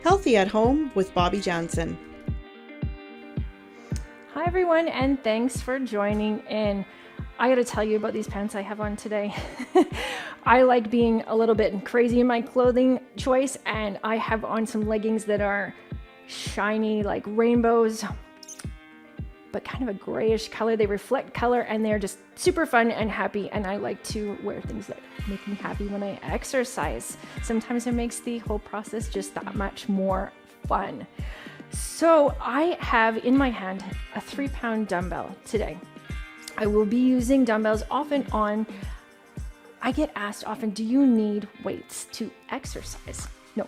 Healthy at Home with Bobbi Janzen. Hi everyone, and thanks for joining in. I gotta tell you about these pants I have on today. I like being a little bit crazy in my clothing choice, and I have on some leggings that are shiny like rainbows, but kind of a grayish color. They reflect color and they're just super fun and happy, and I like to wear things that make me happy when I exercise. Sometimes it makes the whole process just that much more fun. So I have in my hand a 3-pound dumbbell today. I will be using dumbbells often on, I get asked often, do you need weights to exercise? No,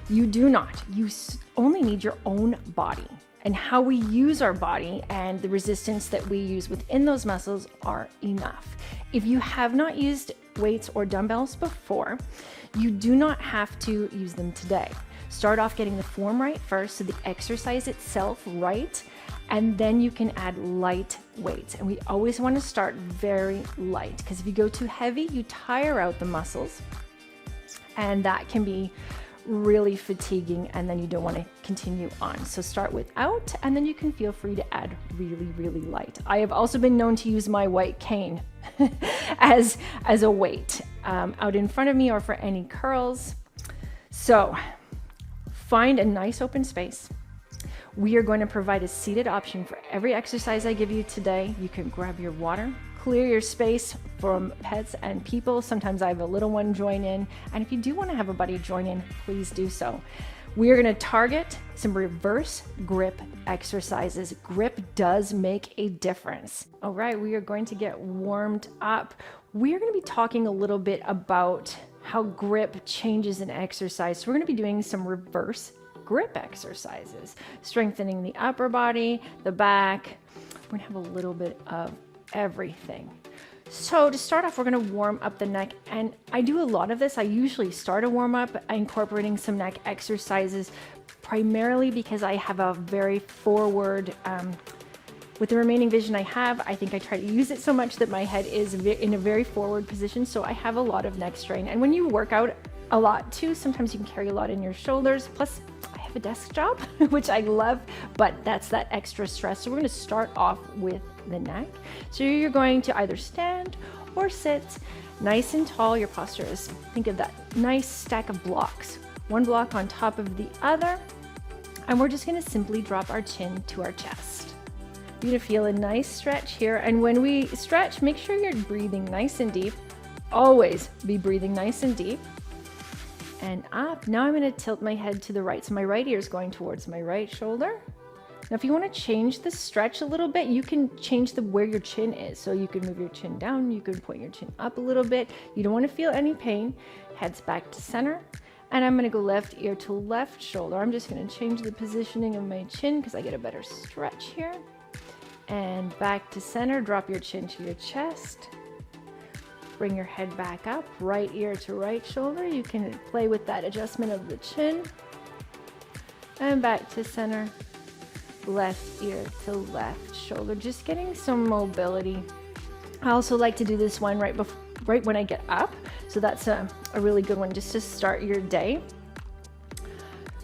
you do not. You only need your own body, and how we use our body and the resistance that we use within those muscles are enough. If you have not used weights or dumbbells before, you do not have to use them today. Start off getting the form right first, so the exercise itself right, and then you can add light weights. And we always want to start very light, because if you go too heavy, you tire out the muscles, and that can be really fatiguing, and then you don't want to continue on. So start without, and then you can feel free to add really, really light. I have also been known to use my white cane as a weight out in front of me, or for any curls. So find a nice open space. We are going to provide a seated option for every exercise I give you today. You can grab your water, clear your space from pets and people. Sometimes I have a little one join in, and if you do want to have a buddy join in, please do so. We are going to target some reverse grip exercises. Grip does make a difference. All right, we are going to get warmed up. We are going to be talking a little bit about how grip changes in exercise. So we're going to be doing some reverse grip exercises, strengthening the upper body, the back. We're going to have a little bit of everything. So to start off, we're going to warm up the neck, and I do a lot of this. I usually start a warm up incorporating some neck exercises, primarily because I have a very forward, with the remaining vision I have, I think I try to use it so much that my head is in a very forward position, so I have a lot of neck strain. And when you work out a lot too, sometimes you can carry a lot in your shoulders. Plus, I have a desk job, which I love, but that's that extra stress. So we're going to start off with the neck. So you're going to either stand or sit nice and tall. Your posture is, think of that nice stack of blocks, one block on top of the other, and we're just going to simply drop our chin to our chest. You're going to feel a nice stretch here, and when we stretch, make sure you're breathing nice and deep. Always be breathing nice and deep. And up. Now I'm going to tilt my head to the right, so my right ear is going towards my right shoulder. Now if you want to change the stretch a little bit, you can change where your chin is. So you can move your chin down, you can point your chin up a little bit. You don't want to feel any pain. Head's back to center. And I'm going to go left ear to left shoulder. I'm just going to change the positioning of my chin because I get a better stretch here. And back to center, drop your chin to your chest. Bring your head back up, right ear to right shoulder. You can play with that adjustment of the chin. And back to center, left ear to left shoulder. Just getting some mobility. I also like to do this one right when I get up. So that's a really good one just to start your day.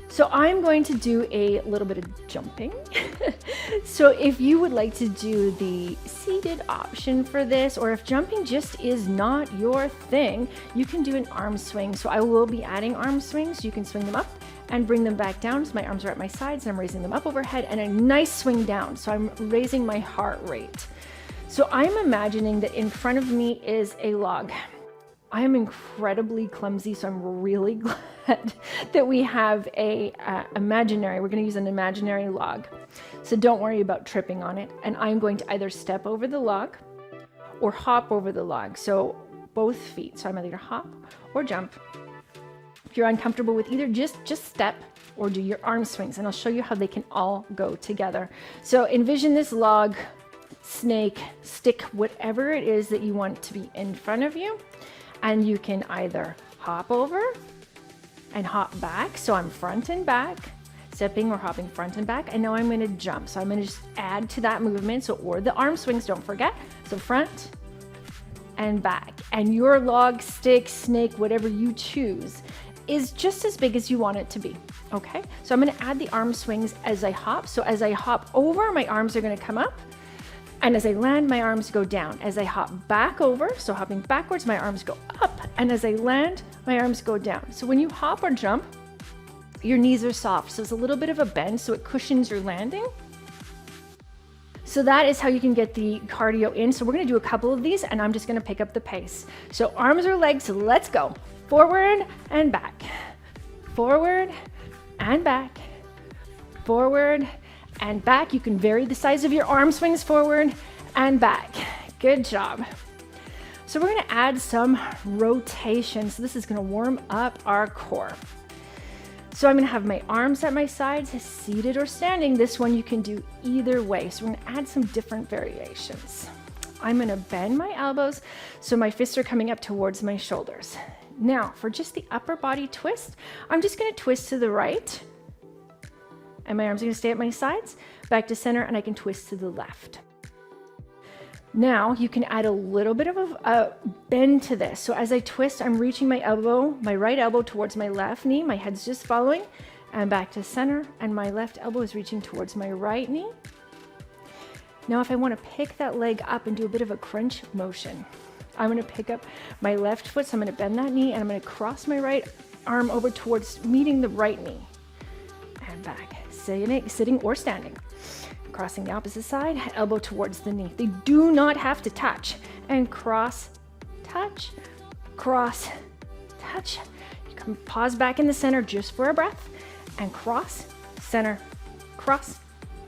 So I'm going to do a little bit of jumping. So if you would like to do the seated option for this, or if jumping just is not your thing, you can do an arm swing. So I will be adding arm swings. You can swing them up and bring them back down. So my arms are at my sides and I'm raising them up overhead, and a nice swing down. So I'm raising my heart rate. So I'm imagining that in front of me is a log. I am incredibly clumsy, so I'm really glad that we have we're going to use an imaginary log. So don't worry about tripping on it. And I'm going to either step over the log or hop over the log. So both feet. So I'm either hop or jump. If you're uncomfortable with either, just step or do your arm swings, and I'll show you how they can all go together. So envision this log, snake, stick, whatever it is that you want to be in front of you. And you can either hop over and hop back. So I'm front and back, stepping or hopping front and back. And now I'm going to jump. So I'm going to just add to that movement. So, or the arm swings, don't forget. So front and back. And your log, stick, snake, whatever you choose, is just as big as you want it to be, okay? So I'm gonna add the arm swings as I hop. So as I hop over, my arms are gonna come up. And as I land, my arms go down. As I hop back over, so hopping backwards, my arms go up. And as I land, my arms go down. So when you hop or jump, your knees are soft. So it's a little bit of a bend, so it cushions your landing. So that is how you can get the cardio in. So we're gonna do a couple of these, and I'm just gonna pick up the pace. So arms or legs, let's go. Forward and back. Forward and back. Forward and back. You can vary the size of your arm swings forward and back. Good job. So we're gonna add some rotation. So this is gonna warm up our core. So I'm gonna have my arms at my sides, seated or standing. This one you can do either way. So we're gonna add some different variations. I'm gonna bend my elbows so my fists are coming up towards my shoulders. Now for just the upper body twist, I'm just gonna twist to the right, and my arms are gonna stay at my sides, back to center, and I can twist to the left. Now you can add a little bit of a bend to this. So as I twist, I'm reaching my elbow, my right elbow towards my left knee, my head's just following, and back to center, and my left elbow is reaching towards my right knee. Now if I wanna pick that leg up and do a bit of a crunch motion, I'm gonna pick up my left foot, so I'm gonna bend that knee, and I'm gonna cross my right arm over towards meeting the right knee, and back, sitting or standing. Crossing the opposite side, elbow towards the knee. They do not have to touch. And cross, touch, cross, touch. You can pause back in the center just for a breath, and cross, center, cross,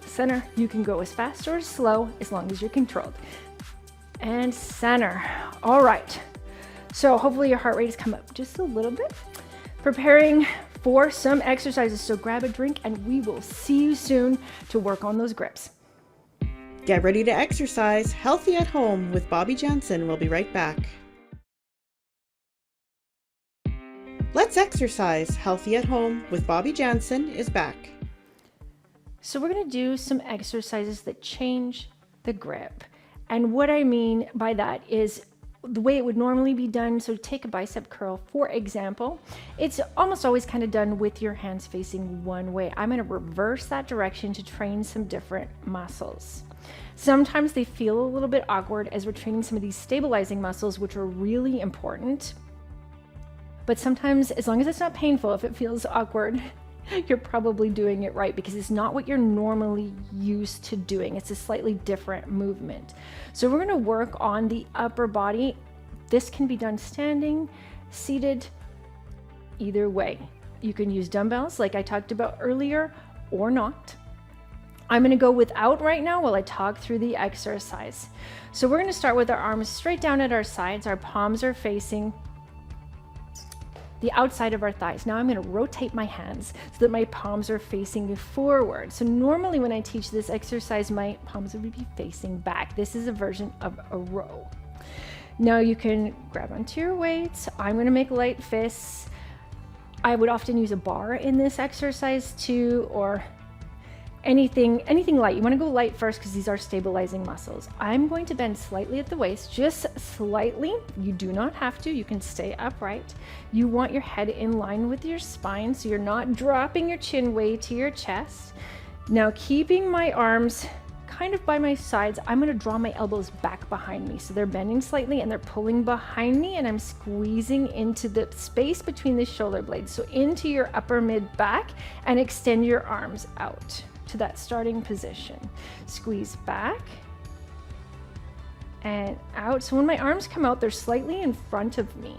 center. You can go as fast or as slow as long as you're controlled. And center. All right. So hopefully your heart rate has come up just a little bit. Preparing for some exercises. So grab a drink and we will see you soon to work on those grips. Get ready to exercise healthy at home with Bobbi Janzen. We'll be right back. Let's exercise healthy at home with Bobbi Janzen is back. So we're going to do some exercises that change the grip. And what I mean by that is the way it would normally be done. So take a bicep curl, for example. It's almost always kind of done with your hands facing one way. I'm going to reverse that direction to train some different muscles. Sometimes they feel a little bit awkward as we're training some of these stabilizing muscles, which are really important. But sometimes, as long as it's not painful, if it feels awkward, you're probably doing it right, because it's not what you're normally used to doing. It's a slightly different movement. So we're going to work on the upper body. This can be done standing, seated, either way. You can use dumbbells like I talked about earlier, or not. I'm going to go without right now while I talk through the exercise. So we're going to start with our arms straight down at our sides. Our palms are facing the outside of our thighs. Now I'm going to rotate my hands so that my palms are facing forward. So normally when I teach this exercise, my palms would be facing back. This is a version of a row. Now you can grab onto your weights. I'm going to make light fists. I would often use a bar in this exercise too, or anything light. You want to go light first because these are stabilizing muscles. I'm going to bend slightly at the waist, just slightly. You do not have to. You can stay upright. You want your head in line with your spine, so you're not dropping your chin way to your chest. Now, keeping my arms kind of by my sides, I'm going to draw my elbows back behind me. So they're bending slightly and they're pulling behind me, and I'm squeezing into the space between the shoulder blades. So into your upper mid back, and extend your arms out to that starting position. Squeeze back and out. So when my arms come out, they're slightly in front of me.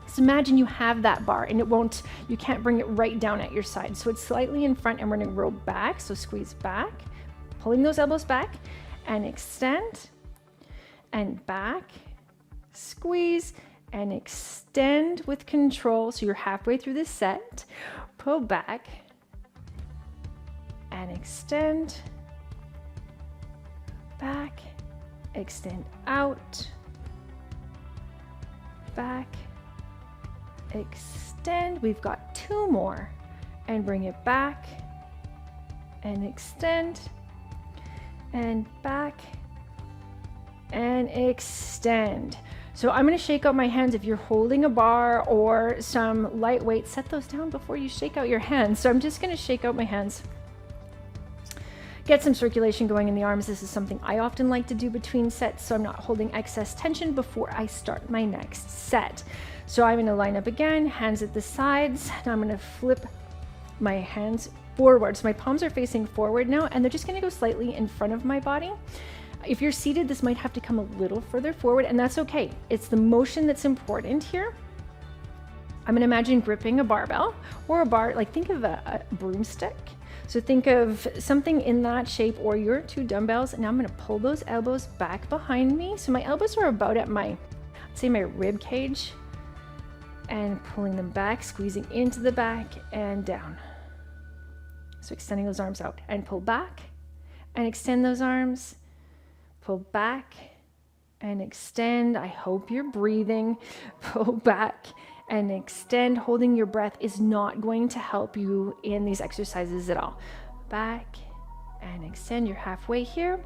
So imagine you have that bar and you can't bring it right down at your side. So it's slightly in front, and we're gonna roll back. So squeeze back, pulling those elbows back, and extend, and back, squeeze, and extend with control. So you're halfway through this set. Pull back, and extend, back, extend out, back, extend. We've got two more, and bring it back, and extend, and back, and extend. So I'm going to shake out my hands. If you're holding a bar or some light weight, set those down before you shake out your hands. So I'm just going to shake out my hands. Get some circulation going in the arms. This is something I often like to do between sets, so I'm not holding excess tension before I start my next set. So I'm going to line up again, hands at the sides, and I'm going to flip my hands forward. So my palms are facing forward now, and they're just going to go slightly in front of my body. If you're seated, this might have to come a little further forward, and that's okay. It's the motion that's important here. I'm going to imagine gripping a barbell or a bar, like think of a broomstick. So think of something in that shape, or your 2 dumbbells. Now I'm going to pull those elbows back behind me. So my elbows are about at my, let's say my rib cage, and pulling them back, squeezing into the back and down. So extending those arms out and pull back and extend those arms, pull back and extend. I hope you're breathing. Pull back and extend. Holding your breath is not going to help you in these exercises at all. Back and extend. You're halfway here.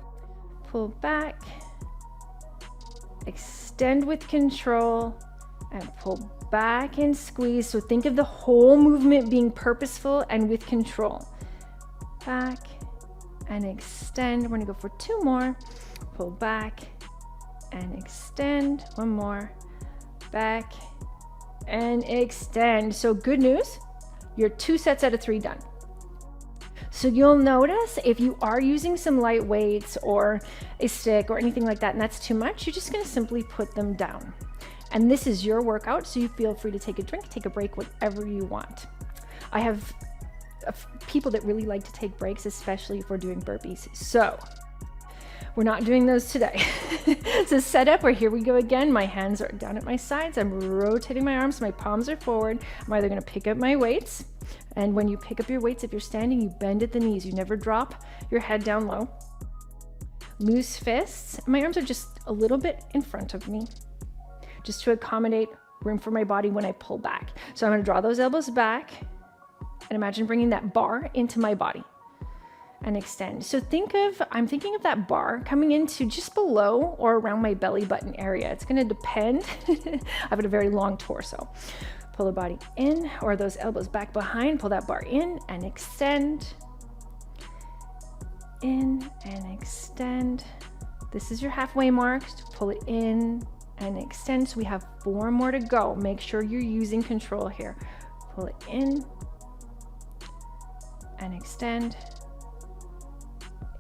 Pull back, extend with control, and pull back and squeeze. So think of the whole movement being purposeful and with control. Back and extend. We're going to go for 2 more. Pull back and extend. 1 more. Back and extend. So good news, you're 2 sets out of 3 done. So you'll notice if you are using some light weights or a stick or anything like that, and that's too much, you're just going to simply put them down. And this is your workout, so you feel free to take a drink, take a break, whatever you want. I have people that really like to take breaks, especially if we're doing burpees. So we're not doing those today. So set up, or here we go again. My hands are down at my sides. I'm rotating my arms. My palms are forward. I'm either going to pick up my weights. And when you pick up your weights, if you're standing, you bend at the knees. You never drop your head down low. Loose fists. My arms are just a little bit in front of me, just to accommodate room for my body when I pull back. So I'm going to draw those elbows back and imagine bringing that bar into my body and extend. So I'm thinking of that bar coming into just below or around my belly button area. It's going to depend. I've got a very long torso. Pull the body in, or those elbows back behind, pull that bar in and extend. In and extend. This is your halfway mark. Pull it in and extend. So we have 4 more to go. Make sure you're using control here. Pull it in and extend.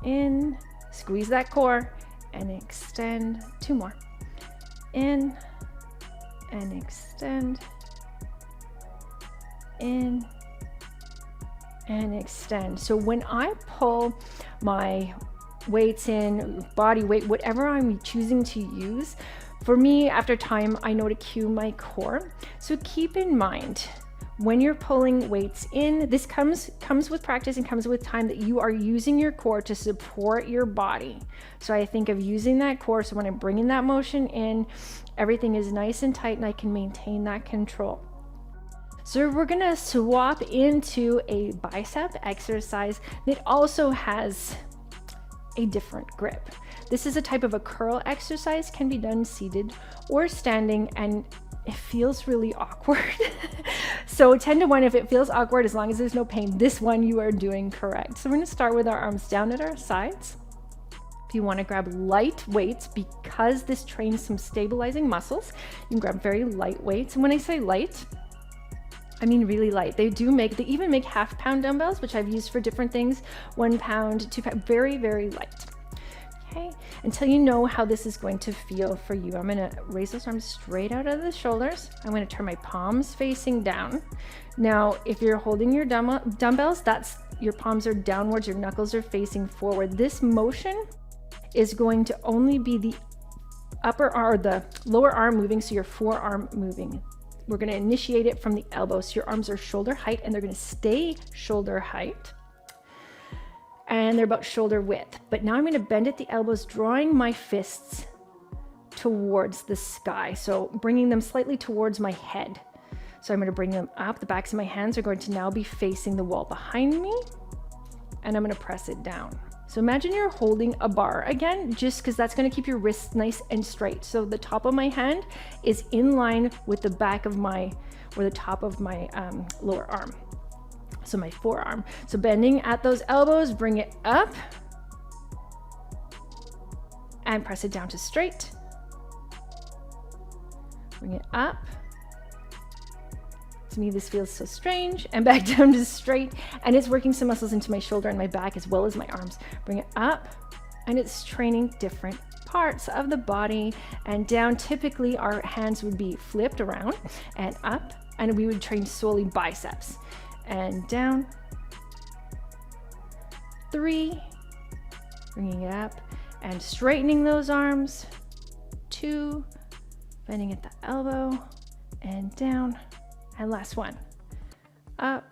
In, squeeze that core and extend. 2 more. In and extend. In and extend. So when I pull my weights in, body weight, whatever I'm choosing to use, for me, after time, I know to cue my core. So keep in mind, when you're pulling weights in, this comes with practice and comes with time, that you are using your core to support your body. So I think of using that core, so when I'm bringing that motion in, everything is nice and tight and I can maintain that control. So we're gonna swap into a bicep exercise that also has a different grip. This is a type of a curl exercise, can be done seated or standing, and it feels really awkward. So 10 to 1, if it feels awkward, as long as there's no pain, this one you are doing correct. So we're gonna start with our arms down at our sides. If you wanna grab light weights, because this trains some stabilizing muscles, you can grab very light weights. And when I say light, I mean really light. They even make half-pound dumbbells, which I've used for different things. 1 pound, 2 pound, very, very light. Okay, until you know how this is going to feel for you. I'm gonna raise those arms straight out of the shoulders. I'm gonna turn my palms facing down. Now, if you're holding your dumbbells, your palms are downwards, your knuckles are facing forward. This motion is going to only be the upper arm, the lower arm moving, so your forearm moving. We're going to initiate it from the elbow. So your arms are shoulder height, and they're going to stay shoulder height. And they're about shoulder width. But now I'm going to bend at the elbows, drawing my fists towards the sky. So bringing them slightly towards my head. So I'm going to bring them up. The backs of my hands are going to now be facing the wall behind me. And I'm going to press it down. So imagine you're holding a bar again, just because that's going to keep your wrists nice and straight. So the top of my hand is in line with the back of my, or the top of my lower arm. So my forearm. So bending at those elbows, bring it up and press it down to straight. Bring it up. To me, this feels so strange. And back down to straight. And it's working some muscles into my shoulder and my back as well as my arms. Bring it up. And it's training different parts of the body. And down, typically our hands would be flipped around and up. And we would train solely biceps. And down. 3. Bringing it up. And straightening those arms. 2. Bending at the elbow. And down. And last one, up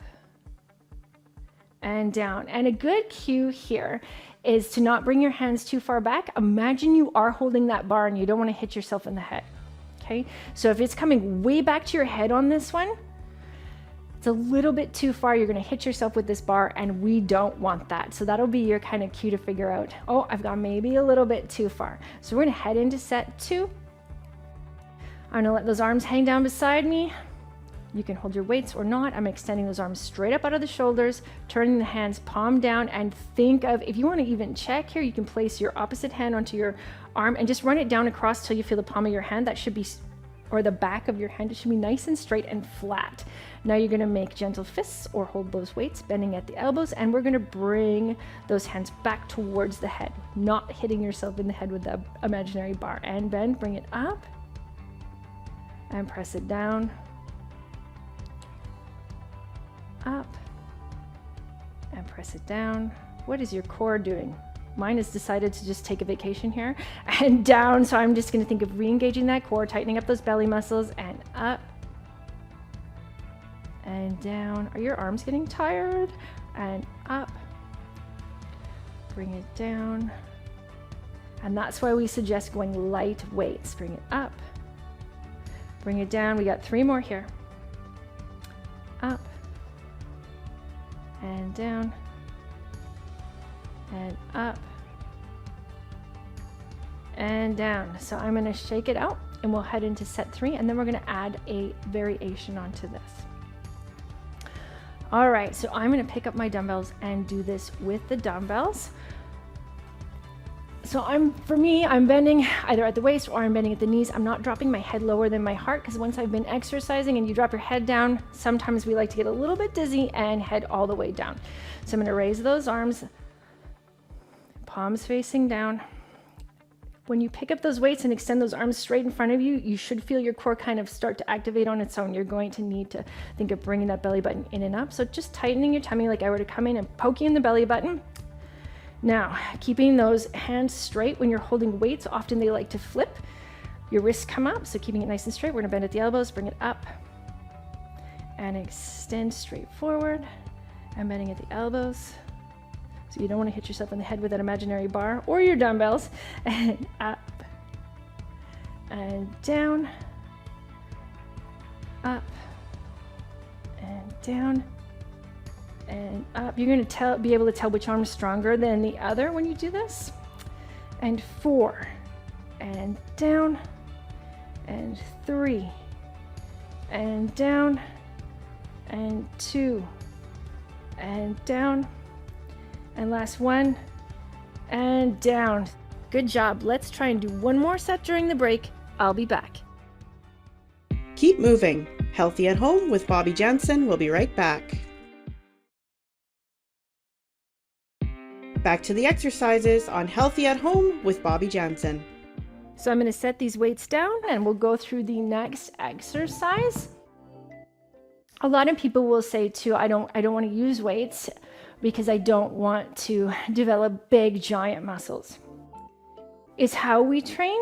and down. And a good cue here is to not bring your hands too far back. Imagine you are holding that bar and you don't want to hit yourself in the head, okay? So if it's coming way back to your head on this one, it's a little bit too far. You're going to hit yourself with this bar and we don't want that. So that'll be your kind of cue to figure out, oh, I've gone maybe a little bit too far. So we're going to head into set 2. I'm going to let those arms hang down beside me. You can hold your weights or not. I'm extending those arms straight up out of the shoulders, turning the hands palm down, and think of, if you want to even check here, you can place your opposite hand onto your arm and just run it down across till you feel the palm of your hand. That should be, or the back of your hand, it should be nice and straight and flat. Now you're going to make gentle fists or hold those weights, bending at the elbows, and we're going to bring those hands back towards the head, not hitting yourself in the head with the imaginary bar. And bend, bring it up, and press it down. Up and press it down. What is your core doing? Mine has decided to just take a vacation here and down. So I'm just going to think of re-engaging that core, tightening up those belly muscles, and up and down. Are your arms getting tired? And up. Bring it down. And that's why we suggest going light weights. Bring it up. Bring it down. We got 3 more here. Up. And down, and up, and down. So I'm going to shake it out and we'll head into set 3, and then we're going to add a variation onto this. All right, so I'm going to pick up my dumbbells and do this with the dumbbells. So I'm bending either at the waist or I'm bending at the knees. I'm not dropping my head lower than my heart, because once I've been exercising and you drop your head down, sometimes we like to get a little bit dizzy and head all the way down. So I'm going to raise those arms, palms facing down. When you pick up those weights and extend those arms straight in front of you, you should feel your core kind of start to activate on its own. You're going to need to think of bringing that belly button in and up. So just tightening your tummy like I were to come in and poke you in the belly button. Now, keeping those hands straight when you're holding weights, often they like to flip. Your wrists come up, so keeping it nice and straight. We're gonna bend at the elbows, bring it up, and extend straight forward, and bending at the elbows. So you don't wanna hit yourself in the head with that imaginary bar or your dumbbells. And up, and down, up, and down, and up. You're going to be able to tell which arm is stronger than the other when you do this. And 4, and down, and 3, and down, and 2, and down, and last one, and down. Good job. Let's try and do one more set during the break. I'll be back. Keep moving. Healthy at Home with Bobbi Janzen. We'll be right back. Back to the exercises on Healthy at Home with Bobbi Janzen. So I'm going to set these weights down and we'll go through the next exercise. A lot of people will say too, I don't want to use weights because I don't want to develop big giant muscles. It's how we train,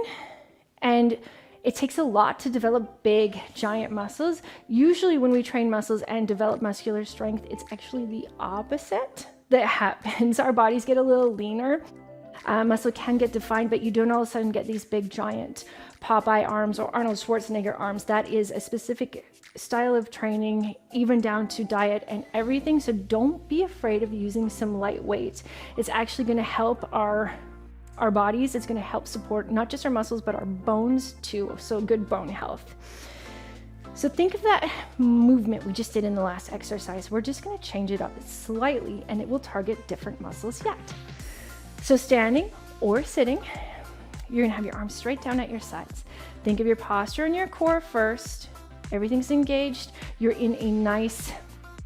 and it takes a lot to develop big giant muscles. Usually when we train muscles and develop muscular strength, it's actually the opposite that happens. Our bodies get a little leaner muscle can get defined, but you don't all of a sudden get these big giant Popeye arms or Arnold Schwarzenegger arms. That is a specific style of training, even down to diet and everything. So don't be afraid of using some light weights. It's actually going to help our bodies. It's going to help support not just our muscles, but our bones too. So good bone health. So think of that movement we just did in the last exercise. We're just going to change it up slightly, and it will target different muscles yet. So standing or sitting, you're going to have your arms straight down at your sides. Think of your posture and your core first. Everything's engaged. You're in a nice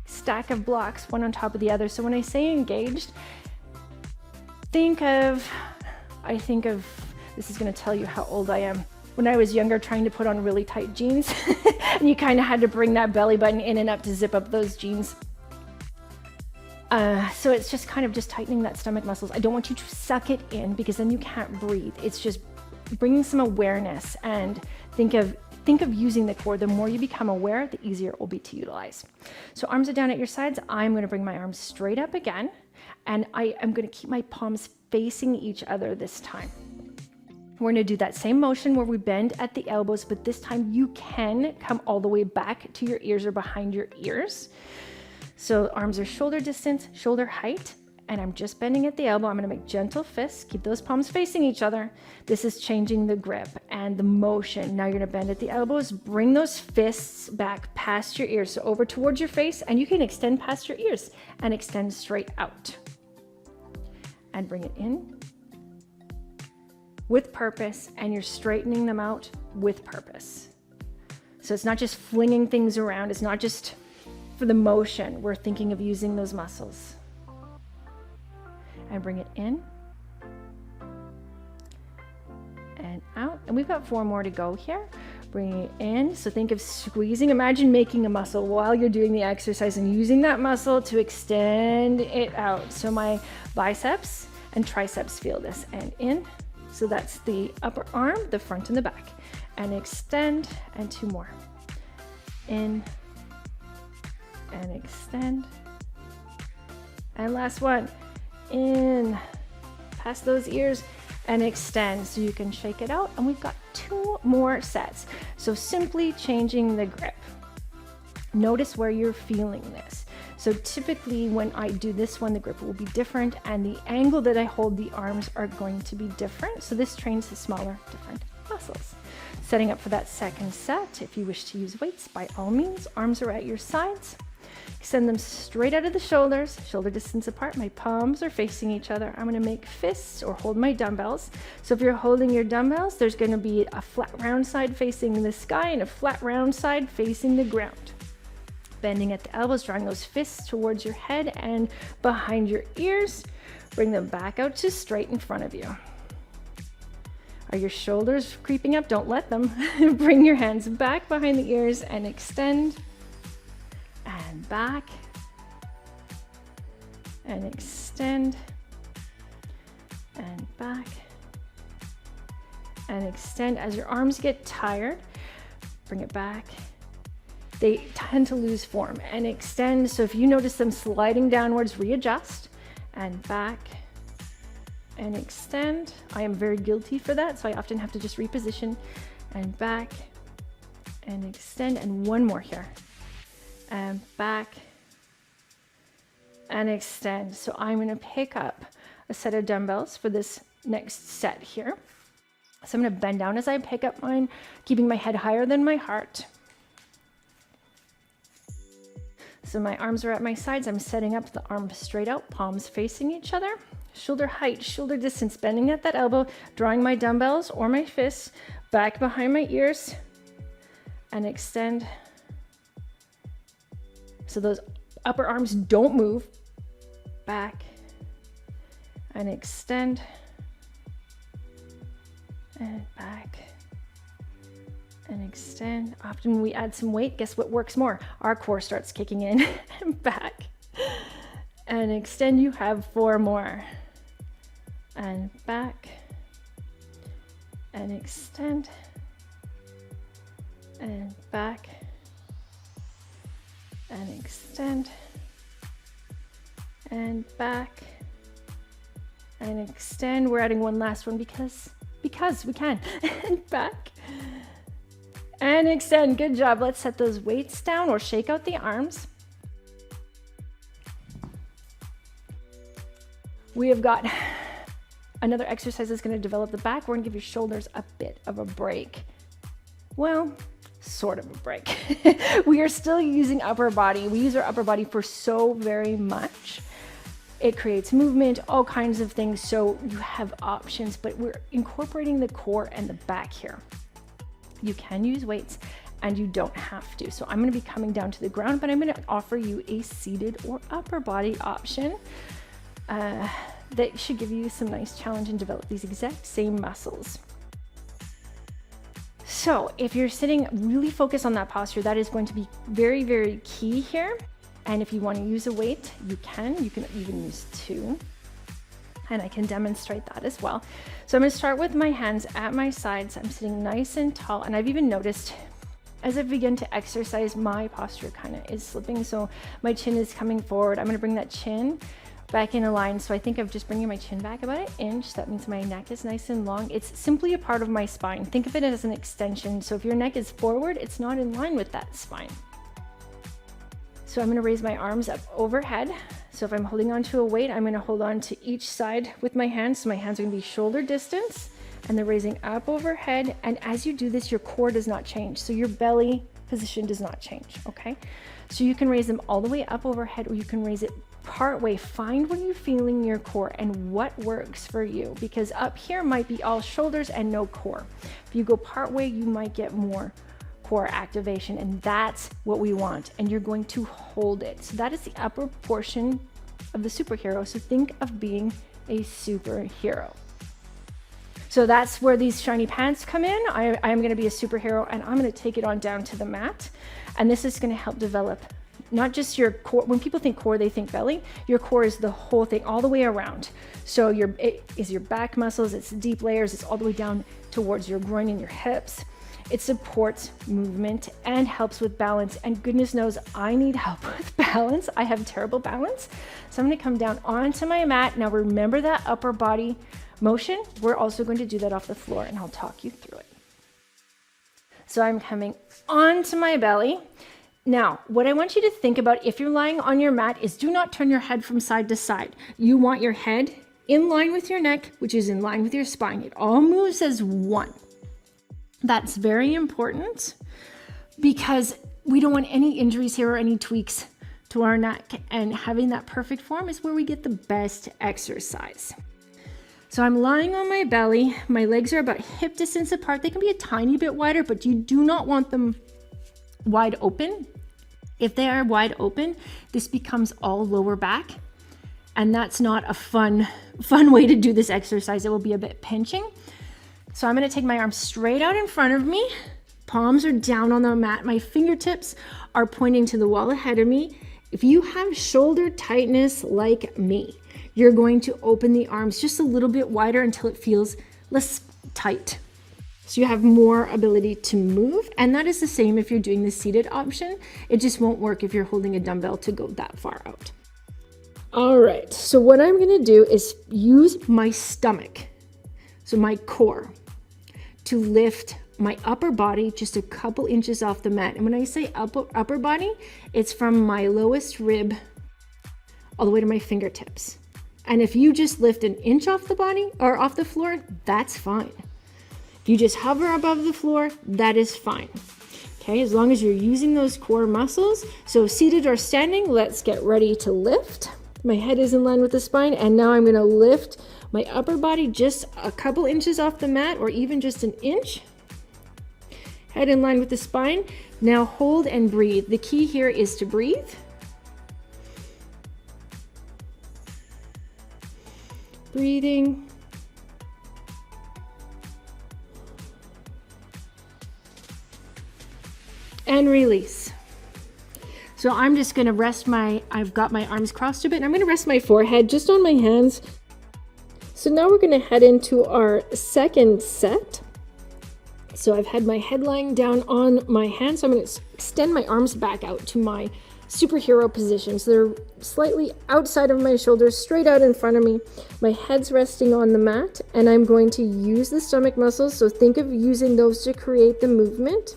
stack of blocks, one on top of the other. So when I say engaged, I think of, this is going to tell you how old I am. When I was younger, trying to put on really tight jeans, and you kind of had to bring that belly button in and up to zip up those jeans. So it's just kind of just tightening that stomach muscles. I don't want you to suck it in, because then you can't breathe. It's just bringing some awareness, and think of using the core. The more you become aware, the easier it will be to utilize. So arms are down at your sides. I'm going to bring my arms straight up again, and I am going to keep my palms facing each other this time. We're going to do that same motion where we bend at the elbows, but this time you can come all the way back to your ears or behind your ears. So arms are shoulder distance, shoulder height, and I'm just bending at the elbow. I'm going to make gentle fists. Keep those palms facing each other. This is changing the grip and the motion. Now you're going to bend at the elbows, bring those fists back past your ears, so over towards your face, and you can extend past your ears and extend straight out. And bring it in with purpose, and you're straightening them out with purpose. So it's not just flinging things around. It's not just for the motion. We're thinking of using those muscles. And bring it in and out. And we've got 4 more to go here. Bring it in. So think of squeezing. Imagine making a muscle while you're doing the exercise and using that muscle to extend it out. So my biceps and triceps feel this. And in. So that's the upper arm, the front and the back. And extend, and 2 more. In and extend. And last one. In, past those ears, and extend. So you can shake it out. And we've got 2 more sets. So simply changing the grip. Notice where you're feeling this. So typically when I do this one, the grip will be different, and the angle that I hold the arms are going to be different. So this trains the smaller, different muscles. Setting up for that second set, if you wish to use weights, by all means, arms are at your sides. Extend them straight out of the shoulders, shoulder distance apart. My palms are facing each other. I'm going to make fists or hold my dumbbells. So if you're holding your dumbbells, there's going to be a flat round side facing the sky and a flat round side facing the ground. Bending at the elbows, drawing those fists towards your head and behind your ears. Bring them back out to straight in front of you. Are your shoulders creeping up? Don't let them. Bring your hands back behind the ears and extend. And back. And extend. And back. And extend. As your arms get tired, bring it back. They tend to lose form, and extend. So if you notice them sliding downwards, readjust and back and extend. I am very guilty for that, so I often have to just reposition and back and extend. And 1 more here and back and extend. So I'm going to pick up a set of dumbbells for this next set here. So I'm going to bend down as I pick up mine, keeping my head higher than my heart. So my arms are at my sides. I'm setting up the arms straight out, palms facing each other. Shoulder height, shoulder distance, bending at that elbow, drawing my dumbbells or my fists back behind my ears and extend. So those upper arms don't move. Back and extend and back and extend. Often we add some weight. Guess what works more? Our core starts kicking in. And back and extend. You have 4 more. And back and extend and back and extend and back and extend. We're adding one last one because we can. And back and extend. Good job. Let's set those weights down or shake out the arms. We have got another exercise that's going to develop the back. We're going to give your shoulders a bit of a break. Well, sort of a break. We are still using upper body. We use our upper body for so very much. It creates movement, all kinds of things. So you have options, but we're incorporating the core and the back here. You can use weights and you don't have to. So I'm going to be coming down to the ground, but I'm going to offer you a seated or upper body option. That should give you some nice challenge and develop these exact same muscles. So if you're sitting, really focus on that posture. That is going to be very, very key here. And if you want to use a weight, you can even use 2. And I can demonstrate that as well. So I'm going to start with my hands at my sides. I'm sitting nice and tall. And I've even noticed as I begin to exercise, my posture kind of is slipping. So my chin is coming forward. I'm going to bring that chin back in a line. So I think I'm just bringing my chin back about 1 inch. That means my neck is nice and long. It's simply a part of my spine. Think of it as an extension. So if your neck is forward, it's not in line with that spine. So I'm going to raise my arms up overhead. So if I'm holding on to a weight, I'm going to hold on to each side with my hands. So my hands are going to be shoulder distance and they're raising up overhead. And as you do this, your core does not change. So your belly position does not change. Okay. So you can raise them all the way up overhead, or you can raise it part way. Find where you're feeling your core and what works for you, because up here might be all shoulders and no core. If you go part way, you might get more core activation, and that's what we want. And you're going to hold it. So that is the upper portion of the superhero. So think of being a superhero. So that's where these shiny pants come in. I am going to be a superhero, and I'm going to take it on down to the mat. And this is going to help develop not just your core. When people think core, they think belly. Your core is the whole thing, all the way around. So it is your back muscles, it's deep layers, it's all the way down towards your groin and your hips. It supports movement and helps with balance. And goodness knows I need help with balance. I have terrible balance. So I'm going to come down onto my mat. Now remember that upper body motion. We're also going to do that off the floor, and I'll talk you through it. So I'm coming onto my belly. Now, what I want you to think about if you're lying on your mat is do not turn your head from side to side. You want your head in line with your neck, which is in line with your spine. It all moves as one. That's very important because we don't want any injuries here or any tweaks to our neck. And having that perfect form is where we get the best exercise. So I'm lying on my belly. My legs are about hip distance apart. They can be a tiny bit wider, but you do not want them wide open. If they are wide open, this becomes all lower back. And that's not a fun way to do this exercise. It will be a bit pinching. So I'm going to take my arms straight out in front of me. Palms are down on the mat. My fingertips are pointing to the wall ahead of me. If you have shoulder tightness like me, you're going to open the arms just a little bit wider until it feels less tight. So you have more ability to move. And that is the same if you're doing the seated option. It just won't work if you're holding a dumbbell to go that far out. All right, so what I'm going to do is use my stomach, so my core, to lift my upper body just a couple inches off the mat. And when I say upper body, it's from my lowest rib all the way to my fingertips. And if you just lift an inch off the body or off the floor, that's fine. If you just hover above the floor, that is fine. Okay, as long as you're using those core muscles. So seated or standing, let's get ready to lift. My head is in line with the spine, and now I'm going to lift my upper body just a couple inches off the mat, or even just an inch. Head in line with the spine. Now hold and breathe. The key here is to breathe. Breathing. And release. So I'm just going to rest I've got my arms crossed a bit, and I'm going to rest my forehead just on my hands. So now we're going to head into our second set. So I've had my head lying down on my hands. So I'm going to extend my arms back out to my superhero position. So they're slightly outside of my shoulders, straight out in front of me. My head's resting on the mat, and I'm going to use the stomach muscles. So think of using those to create the movement.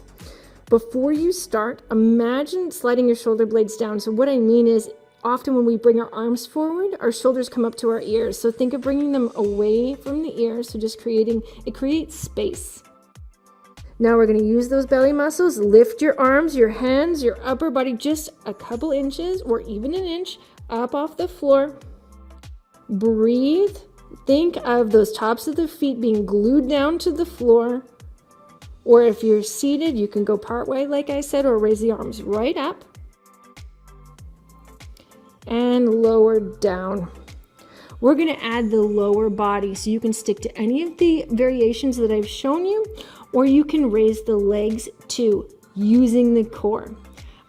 Before you start, imagine sliding your shoulder blades down. So what I mean is, often when we bring our arms forward, our shoulders come up to our ears. So think of bringing them away from the ears. So just it creates space. Now we're going to use those belly muscles. Lift your arms, your hands, your upper body just a couple inches or even an inch up off the floor. Breathe. Think of those tops of the feet being glued down to the floor. Or if you're seated, you can go part way, like I said, or raise the arms right up and lower down. We're going to add the lower body, so you can stick to any of the variations that I've shown you, or you can raise the legs too, using the core.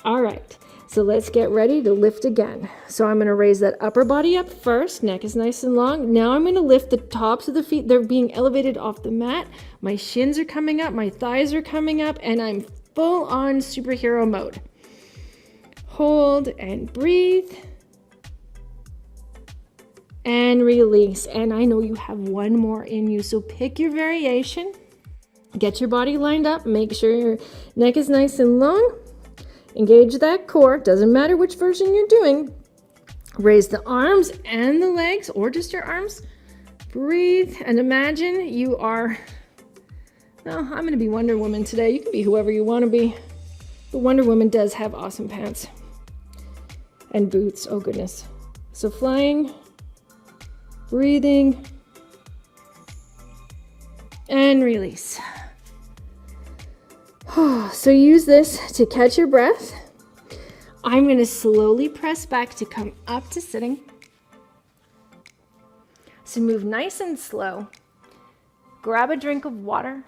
All right, so let's get ready to lift again. So I'm going to raise that upper body up first. Neck is nice and long. Now I'm going to lift the tops of the feet. They're being elevated off the mat. My shins are coming up, my thighs are coming up, and I'm full on superhero mode. Hold and breathe. And release. And I know you have one more in you, so pick your variation. Get your body lined up. Make sure your neck is nice and long. Engage that core. Doesn't matter which version you're doing. Raise the arms and the legs, or just your arms. Breathe and imagine you are, well, I'm going to be Wonder Woman today. You can be whoever you want to be. But Wonder Woman does have awesome pants and boots. Oh, goodness. So flying. Breathing and release. So use this to catch your breath. I'm going to slowly press back to come up to sitting. So move nice and slow. Grab a drink of water,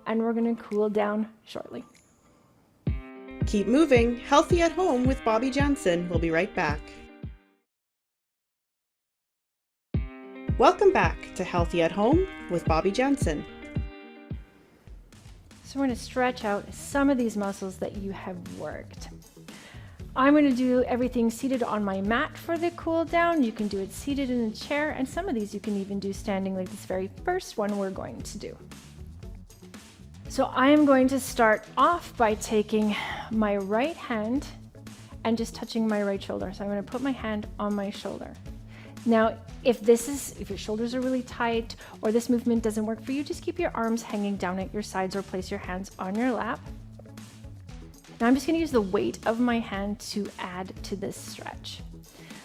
and we're going to cool down shortly. Keep moving. Healthy at Home with Bobbi Janzen. We'll be right back. Welcome back to Healthy at Home with Bobbi Janzen. So we're going to stretch out some of these muscles that you have worked. I'm going to do everything seated on my mat for the cool down. You can do it seated in a chair, and some of these you can even do standing, like this very first one we're going to do. So I am going to start off by taking my right hand and just touching my right shoulder. So I'm going to put my hand on my shoulder. Now, if your shoulders are really tight or this movement doesn't work for you, just keep your arms hanging down at your sides or place your hands on your lap. Now I'm just going to use the weight of my hand to add to this stretch.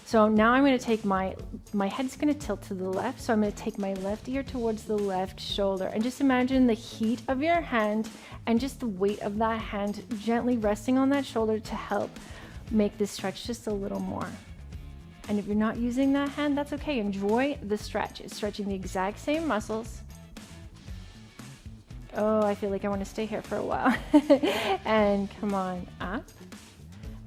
So now I'm going to take my head's going to tilt to the left. So I'm going to take my left ear towards the left shoulder, and just imagine the heat of your hand and just the weight of that hand gently resting on that shoulder to help make this stretch just a little more. And if you're not using that hand, that's okay. Enjoy the stretch. It's stretching the exact same muscles. Oh, I feel like I want to stay here for a while. And come on up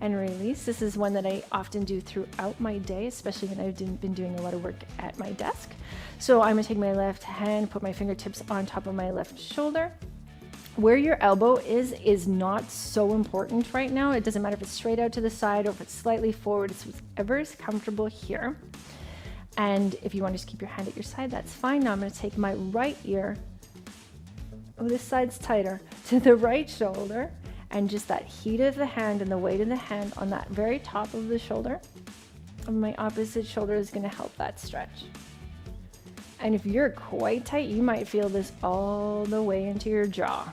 and release. This is one that I often do throughout my day, especially when I've been doing a lot of work at my desk. So I'm going to take my left hand, put my fingertips on top of my left shoulder. Where your elbow is not so important right now. It doesn't matter if it's straight out to the side or if it's slightly forward. It's whatever is comfortable here. And if you want to just keep your hand at your side, that's fine. Now I'm going to take my right ear, oh, this side's tighter, to the right shoulder, and just that heat of the hand and the weight of the hand on that very top of the shoulder. And my opposite shoulder is going to help that stretch. And if you're quite tight, you might feel this all the way into your jaw.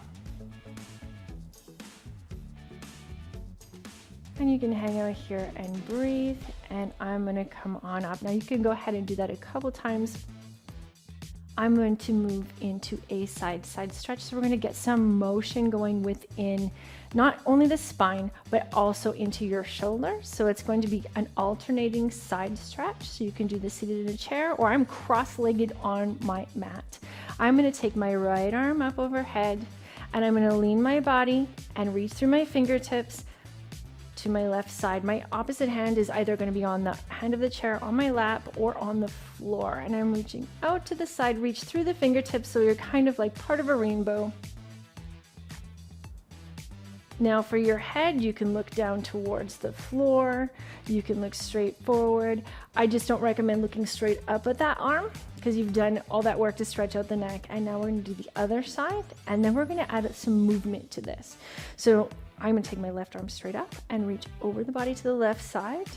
And you can hang out here and breathe, and I'm going to come on up. Now you can go ahead and do that a couple times. I'm going to move into a side stretch. So we're going to get some motion going within not only the spine, but also into your shoulder. So it's going to be an alternating side stretch. So you can do this seated in a chair, or I'm cross-legged on my mat. I'm going to take my right arm up overhead, and I'm going to lean my body and reach through my fingertips to my left side. My opposite hand is either going to be on the hand of the chair on my lap or on the floor, and I'm reaching out to the side, reach through the fingertips so you're kind of like part of a rainbow. Now for your head, you can look down towards the floor. You can look straight forward. I just don't recommend looking straight up at that arm because you've done all that work to stretch out the neck. And now we're gonna do the other side, and then we're gonna add some movement to this. So I'm gonna take my left arm straight up and reach over the body to the left side.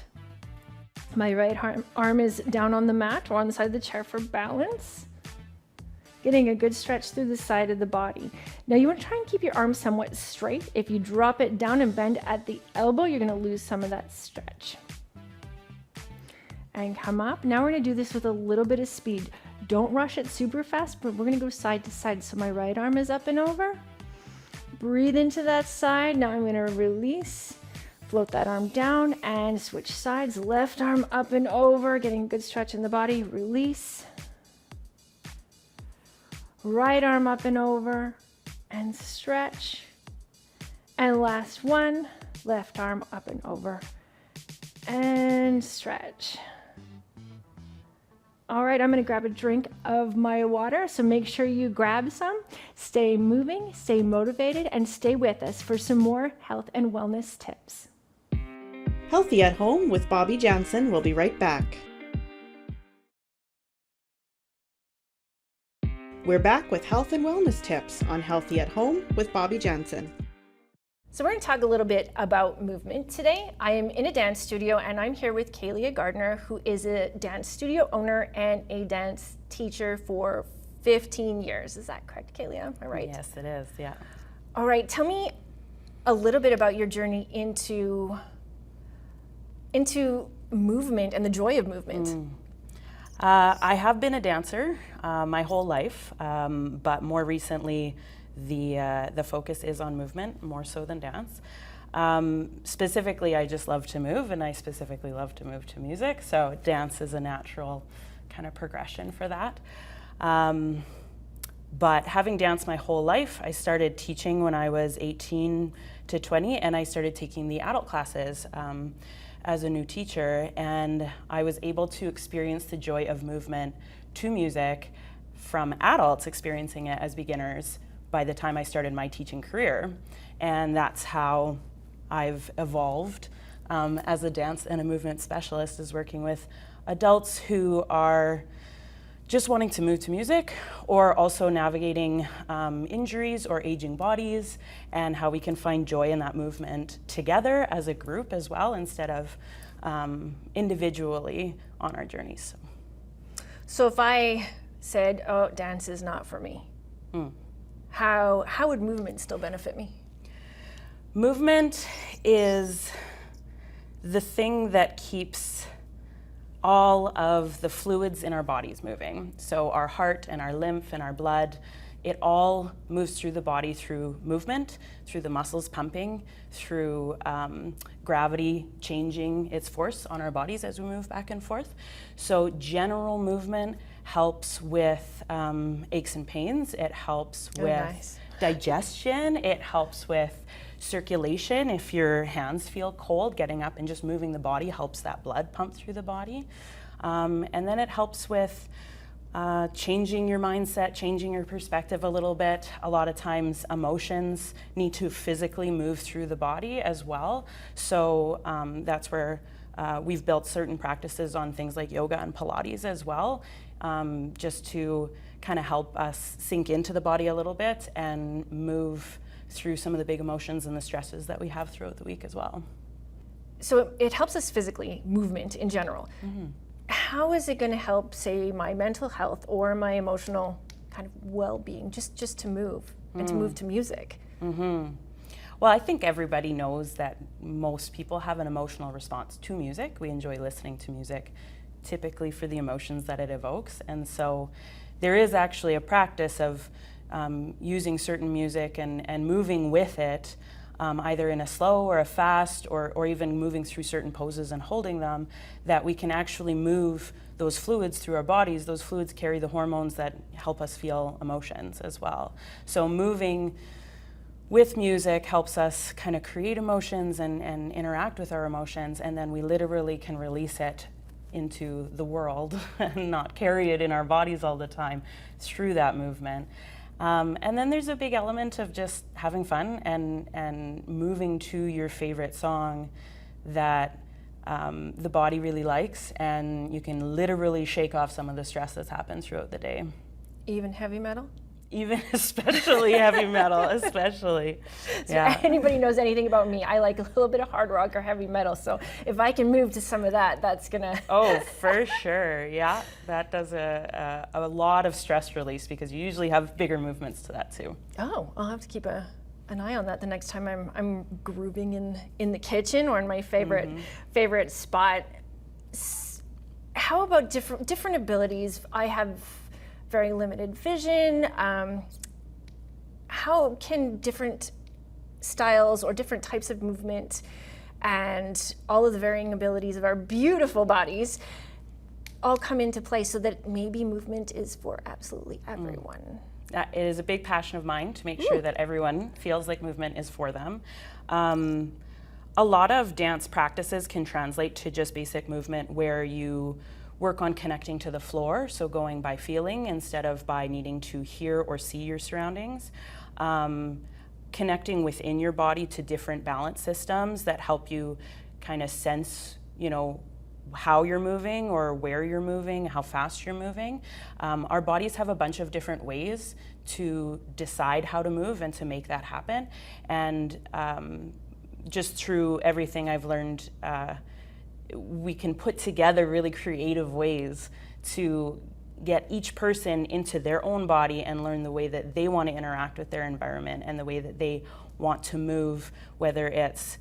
My right arm is down on the mat or on the side of the chair for balance. Getting a good stretch through the side of the body. Now you want to try and keep your arm somewhat straight. If you drop it down and bend at the elbow, you're going to lose some of that stretch. And come up. Now we're going to do this with a little bit of speed. Don't rush it super fast, but we're going to go side to side. So my right arm is up and over. Breathe into that side. Now I'm going to release. Float that arm down and switch sides. Left arm up and over, getting a good stretch in the body. Release. Right arm up and over and stretch. And last one, left arm up and over and stretch. All right, I'm gonna grab a drink of my water, so make sure you grab some. Stay moving, stay motivated, and stay with us for some more health and wellness tips. Healthy at Home with Bobbi Janzen will be right back. We're back with health and wellness tips on Healthy at Home with Bobbi Janzen. So we're going to talk a little bit about movement today. I am in a dance studio and I'm here with Kalia Gardner, who is a dance studio owner and a dance teacher for 15 years. Is that correct, Kalia? Am I right? Yes, it is, yeah. All right, tell me a little bit about your journey into movement and the joy of movement. I have been a dancer my whole life, but more recently the focus is on movement more so than dance. Specifically, I just love to move, and I specifically love to move to music, so dance is a natural kind of progression for that. But having danced my whole life, I started teaching when I was 18 to 20, and I started taking the adult classes as a new teacher, and I was able to experience the joy of movement to music from adults experiencing it as beginners by the time I started my teaching career. And that's how I've evolved as a dance and a movement specialist, is working with adults who are just wanting to move to music, or also navigating injuries or aging bodies, and how we can find joy in that movement together as a group as well, instead of individually on our journeys. So if I said, oh, dance is not for me, how would movement still benefit me? Movement is the thing that keeps all of the fluids in our bodies moving. So our heart and our lymph and our blood, it all moves through the body through movement, through the muscles pumping, through gravity changing its force on our bodies as we move back and forth. So general movement helps with aches and pains. It helps with digestion. It helps with circulation. If your hands feel cold, getting up and just moving the body helps that blood pump through the body. And then it helps with changing your mindset, changing your perspective a little bit. A lot of times emotions need to physically move through the body as well. So that's where we've built certain practices on things like yoga and Pilates as well, just to kind of help us sink into the body a little bit and move through some of the big emotions and the stresses that we have throughout the week as well. So it helps us physically, movement in general. How is it going to help, say, my mental health or my emotional kind of well-being, just to move and to move to music? Well, I think everybody knows that most people have an emotional response to music. We enjoy listening to music, typically for the emotions that it evokes. And so there is actually a practice of using certain music and moving with it, either in a slow or a fast, or even moving through certain poses and holding them, that we can actually move those fluids through our bodies. Those fluids carry the hormones that help us feel emotions as well. So moving with music helps us kind of create emotions and interact with our emotions, and then we literally can release it into the world and not carry it in our bodies all the time through that movement. And then there's a big element of just having fun and moving to your favorite song that the body really likes, and you can literally shake off some of the stress that's happened throughout the day. Even heavy metal? Even especially heavy metal, especially. So anybody knows anything about me, I like a little bit of hard rock or heavy metal. So if I can move to some of that, that's gonna. Oh, for sure. Yeah, that does a lot of stress release, because you usually have bigger movements to that too. Oh, I'll have to keep an eye on that the next time I'm grooving in the kitchen or in my favorite spot. How about different abilities? I have very limited vision. How can different styles or different types of movement and all of the varying abilities of our beautiful bodies all come into play so that maybe movement is for absolutely everyone? It is a big passion of mine to make sure that everyone feels like movement is for them. A lot of dance practices can translate to just basic movement where you work on connecting to the floor, so going by feeling instead of by needing to hear or see your surroundings. Connecting within your body to different balance systems that help you kind of sense, how you're moving or where you're moving, how fast you're moving. Our bodies have a bunch of different ways to decide how to move and to make that happen. And just through everything I've learned, we can put together really creative ways to get each person into their own body and learn the way that they want to interact with their environment and the way that they want to move, whether it's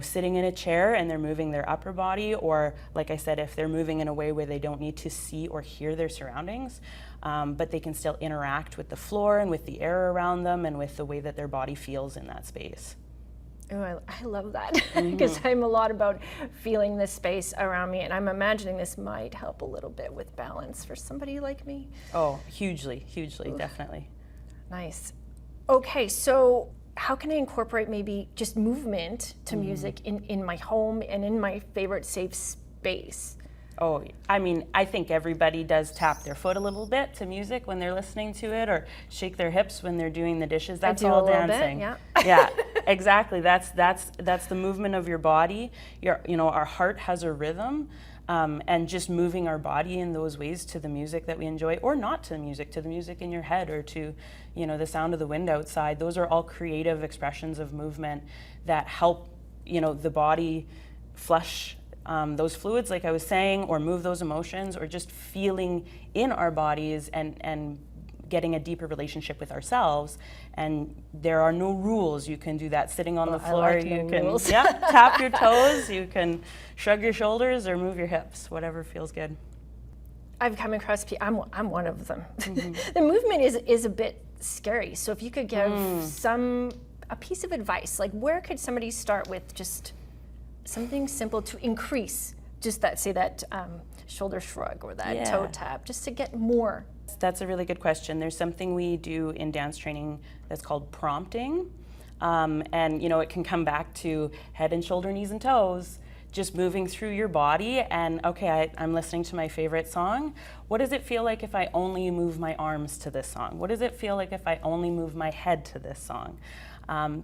sitting in a chair and they're moving their upper body, or like I said, if they're moving in a way where they don't need to see or hear their surroundings, but they can still interact with the floor and with the air around them and with the way that their body feels in that space. Oh, I love that, because I'm a lot about feeling the space around me, and I'm imagining this might help a little bit with balance for somebody like me. Oh, hugely, definitely. Nice. Okay, so how can I incorporate maybe just movement to music in my home and in my favorite safe space? Oh, I mean, I think everybody does tap their foot a little bit to music when they're listening to it, or shake their hips when they're doing the dishes. That's all dancing. Yeah, exactly. That's the movement of your body. Our heart has a rhythm, and just moving our body in those ways to the music that we enjoy, or not to the music in your head, or to the sound of the wind outside. Those are all creative expressions of movement that help the body flush those fluids, like I was saying, or move those emotions, or just feeling in our bodies and getting a deeper relationship with ourselves. And there are no rules. You can do that sitting on the floor. You can tap your toes. You can shrug your shoulders or move your hips, whatever feels good. I've come across people. I'm one of them. The movement is a bit scary. So if you could give a piece of advice, like where could somebody start with just something simple to increase just that shoulder shrug or that toe tap, just to get more? That's a really good question. There's something we do in dance training that's called prompting. And it can come back to head and shoulder, knees and toes, just moving through your body. And okay, I'm listening to my favorite song. What does it feel like if I only move my arms to this song? What does it feel like if I only move my head to this song?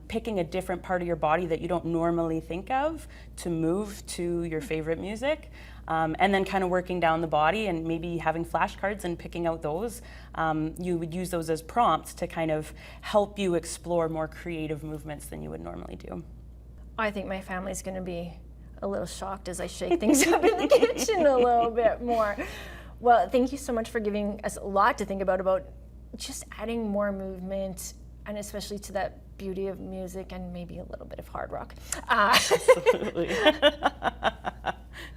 Picking a different part of your body that you don't normally think of to move to your favorite music, and then kind of working down the body and maybe having flashcards and picking out those. You would use those as prompts to kind of help you explore more creative movements than you would normally do. I think my family's going to be a little shocked as I shake things up in the kitchen a little bit more. Well, thank you so much for giving us a lot to think about just adding more movement, and especially to that beauty of music and maybe a little bit of hard rock. Absolutely.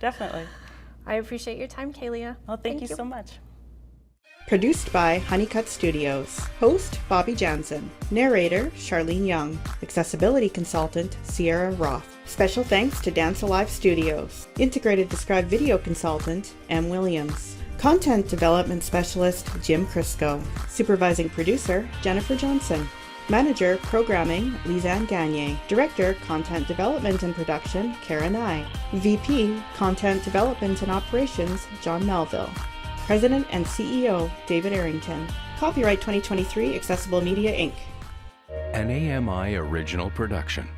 Definitely. I appreciate your time, Kalia. Well, thank you so much. Produced by Honeycut Studios. Host, Bobbi Janzen. Narrator, Charlene Young. Accessibility Consultant, Sierra Roth. Special thanks to Dance Alive Studios. Integrated Described Video Consultant, M. Williams. Content Development Specialist, Jim Crisco. Supervising Producer, Jennifer Johnson. Manager, Programming, Lisanne Gagne. Director, Content Development and Production, Karen Nye. VP, Content Development and Operations, John Melville. President and CEO, David Arrington. Copyright 2023, Accessible Media, Inc. An AMI original production.